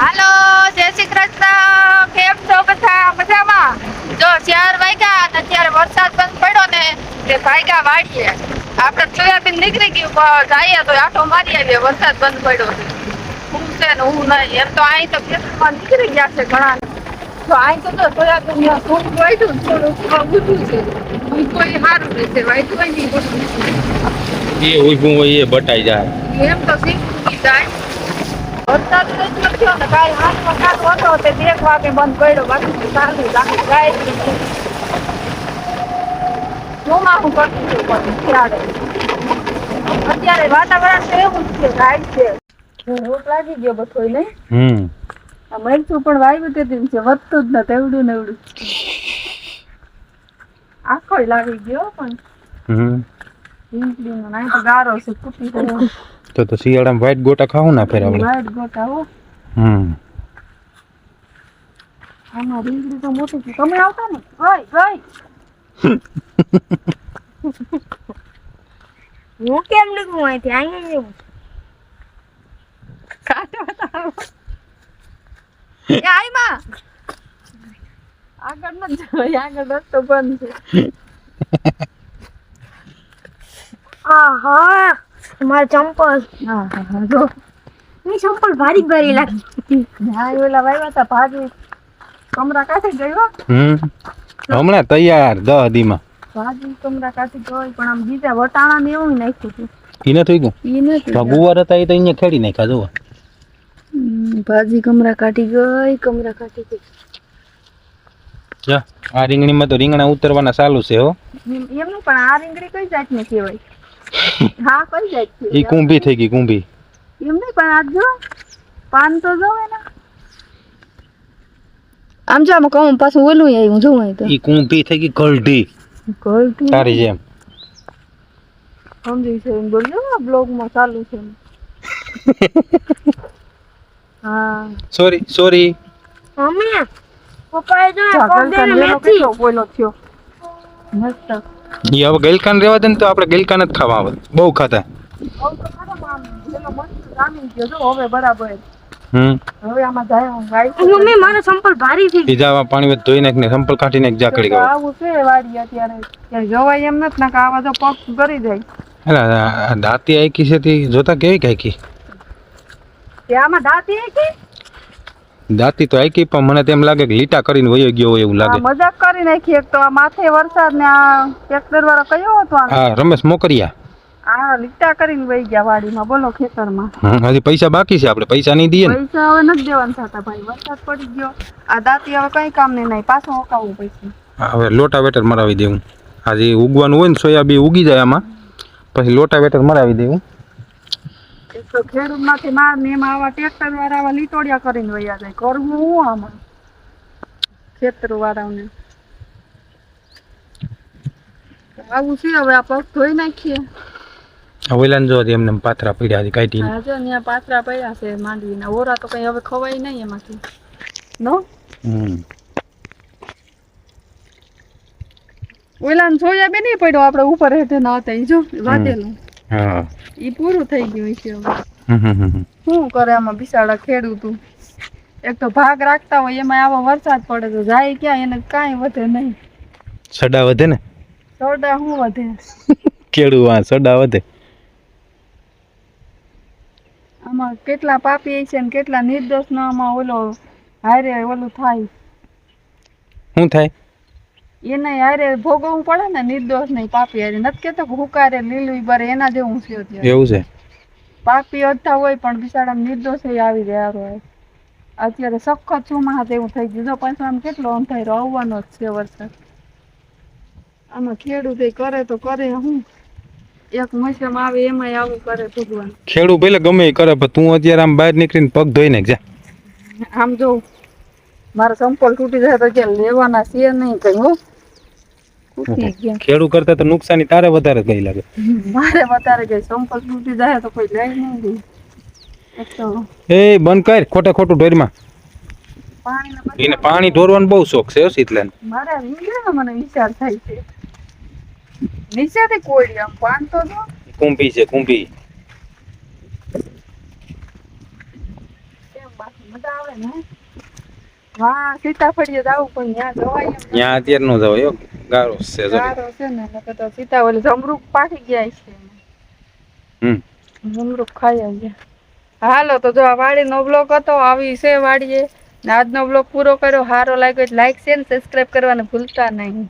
હાલો, જય શ્રી કૃષ્ણ. કેમ છો બધા? મજામાં? જો 4 વાગ્યા અને અત્યારે વરસાદ બંધ પડ્યો ને તે ભાગ્યા વાળીએ. આપણે સોયાબીન નીકળી ગયું પણ જઈએ તો આટો મારી આવીએ. વરસાદ બંધ પડ્યો છે. હું છે ને હું નહીં. એમ તો અહીં તો ખેતરમાં નીકળી ગયા છે ઘણા. તો અહીં તો સોયાબીન થોડું વાઢ્યું થોડું ઊંધું છે. કોઈ સારું રહેશે વાઢ્યું હોય નહીં બધું. એ ઉભું હોય એ બટાઈ જાય. એમ તો શીખી જાય. વરસાદ નથી થયો ને કાલ હાથમાં કાલ હતો તે 1 વાગે બંધ કર્યો. બાકી ચાલુ રાખી ગાય ચોમાસું કરતું હતું પણ ત્યારે અત્યારે વાતાવરણ તો એવું જ છે. ગાય છે રોગ લાગી ગયો બધો નહીં. આ મરચું પણ વાવ્યું તે છે વધતું જ નથી એવડું ને એવડું આખો લાગી ગયો પણ ઢીંગલીનો નહીં તો ગારો છે કુટી ગયો. તો શિયાળામાં વ્હાઈટ ગોટા ખાવું ના ફેર આપણે. વ્હાઈટ ગોટા હો. આમાં રીંગણી તો મોટી છે. તમે આવતા ને ગઈ હું કેમ નીકળું અહીંથી? અહીંયા એવું કાઢો બતાવો. એ આઈમાં આગળ ન જોઈ, આગળ રસ્તો બંધ છે. આહા મારા ચંપલ હા જો ની ચંપલ ભારી ભારી લાગી. હા ઓલા વાવ્યા હતા ભાજી કમરા કાઢી ગયો. હમણાં તૈયાર 10 દીમાં. ભાજી કમરા કાઢી ગઈ પણ આમ બીજા વટાણા ને એવું નાખ્યું હતું. ઈ નથી ગયું. ઈ નથી ગુવાર હતા એ તો અહીંયા ખેડી નાખ્યા જોવા. ભાજી કમરા કાઢી ગઈ. કમરા કાઢી ગઈ. જા આ રીંગણીમાં તો રીંગણા ઉતરવાના ચાલુ છે હો. એમ નહીં પણ આ રીંગણી કઈ જાતની કહેવાય? હા કઈ જાત છે? ઈ કુંભી થઈ ગઈ કુંભી. એમ નહીં પણ આ જો પાન તો જો એના આમ જો આમાં કહું પાછું ઓલું આવ્યું જોઉં અહીં તો ઈ કુંભી થઈ ગઈ ગલઢી ગળતી તારી જેમ. સમજી છે એમ બોલજો બ્લોગમાં ચાલુ છે. હા સોરી મમ્મી પપ્પાએ જો ચાકલ કોણ કરીને કેટલો બોલો થયો મસ્ત. ઈ હવે ગલકાન રહેવા દે ને તો આપણે ગલકાન જ ખાવા આવે. બહુ ખાતા. બહુ તો ખરો આમ પેલો મસ્ત જામી ગયો જો હવે બરાબર. હવે આમાં જાય હું ગાય મમ્મી મારા ચંપલ ભારી થઈ ગઈ. ઈજાવા પાણી with ધોઈ નાખને સંપલ કાઢી નાખ જાકડી ગયો. આવું છે વાડી અત્યારે ક્યાંય જવાય એમ નથી ના કે આવા જો પગ કરી જાય. અલા દાંતી આઈકી છે તી જોતા કેવી કાઈકી. કે આમાં દાંતી કે દાંતી તો આઈકી પણ મને તેમ લાગે કે લીટા કરીને વયો ગયો હોય એવું લાગે. મજાક કરી નાખી. એક તો આ માથે વરસાદ ને આ ટ્રેક્ટર વાળો કયો હતો હા રમેશ મોકરિયા. આ લીટા કરીને વહી ગયા વાડીમાં. બોલો ખેતરમાં હજી પૈસા બાકી છે. આપણે પૈસા નહીં દઈએ ને. પૈસા હવે નથી દેવાના થતા ભાઈ. વરસાદ પડી ગયો. આ દાંતી હવે કઈ કામ નહીં. પાછું ઓકાવવું પૈસા. હવે લોટાવેટર મરાવી દેવું. આજે ઉગવાનું હોય ને સોયાબી ઉગી જાય આમાં પછી લોટાવેટર મરાવી દેવું. એક તો ખેડૂત માંથી માર ને એમાં આવા ટ્રેક્ટર વાળા આવા લીટોડિયા કરીને વયા જાય. કરવું હું આમાં ખેતર વાળાને આવું છે. હવે આ પગ ધોઈ નાખીએ. ઓઈલાન જો એમને પાથરા પડ્યા હતી કાઢી. હા જો ત્યાં પાથરા પડ્યા છે માંડવીના. ઓરા તો કઈ હવે ખવાય નહીં એમાંથી નો. ઓઈલાન સોયાબીન નહીં પડ્યો આપણે ઉપર હેઠે ના હતા ઈ જો વાટેલું. હા ઈ પૂરું થઈ ગયું છે હવે. શું કરે આમાં બિચારા ખેડૂતો? એક તો ભાગ રાખતા હોય એમાં આવો વરસાદ પડે તો જાય ક્યાં? એને કાંઈ વધે નહીં. સડા વધે ને. સોડા શું વધે? કેળું આ સડા વધે. આમાં કેટલા પાપી છે ને કેટલા નિર્દોષ નો આમાં ઓલો હારે ઓલું થાય. શું થાય? એને હારે ભોગવવું પડે ને. નિર્દોષ નહીં પાપી હારે નથી કેતો કે હુકારે લીલું બરે એના જેવું છે અત્યારે. એવું છે. પાપી અડધા હોય પણ બિચારા નિર્દોષ આવી ગયા. અત્યારે સખત ચોમાસા જેવું થઈ ગયું. જો પાછું આમ કેટલો અંધારો આવવાનો જ છે વરસાદ. આમાં ખેડૂત કરે તો કરે શું? એક મોસમ આવે એમાંય આવું કરે ભગવાન. ખેડૂ પેલે ગમે એ કરે પણ તું અત્યારે આમ બહાર નીકળીને પગ ધોઈ નાખ જા. આમ જો મારા સંપલ તૂટી જાય તો કે લેવાના છે નહીં કઈ હો. તૂટી ગયા. ખેડૂ કરતા તો નુકસાની તારે વધારે ગઈ લાગે. મારે વધારે ગઈ. સંપલ તૂટી જાય તો કોઈ લઈ નહીં ગઈ. એક તો એ બંધ કર ખોટું ઢોરમાં. એને પાણી ઢોરવાનો બહુ શોખ છે શીતલાને. મારે મને વિચાર થાય છે નીચેથી કોળી આમ પાન તો જો કુંભી છે કુંભી. પાછું મજા આવે ને વાહ સીતાફળીએ જવું પણ ત્યાં જવાય એમ નથી. ત્યાં અત્યારે નો જવાય હો, ગારો છે જરી. ગારો છે ને નકર તો સીતાફળ જમરૂખ પાકી ગયા છે હમ જમરૂખ ખાઈ આવ્યા. હાલો તો જો આ વાડીનો બ્લોગ હતો, આવી છે વાડીએ. ને આજનો બ્લોગ પૂરો કર્યો. સારો લાગ્યો એટલે લાઈક શેર ને સબસ્ક્રાઇબ કરવાનું ભૂલતા નહીં.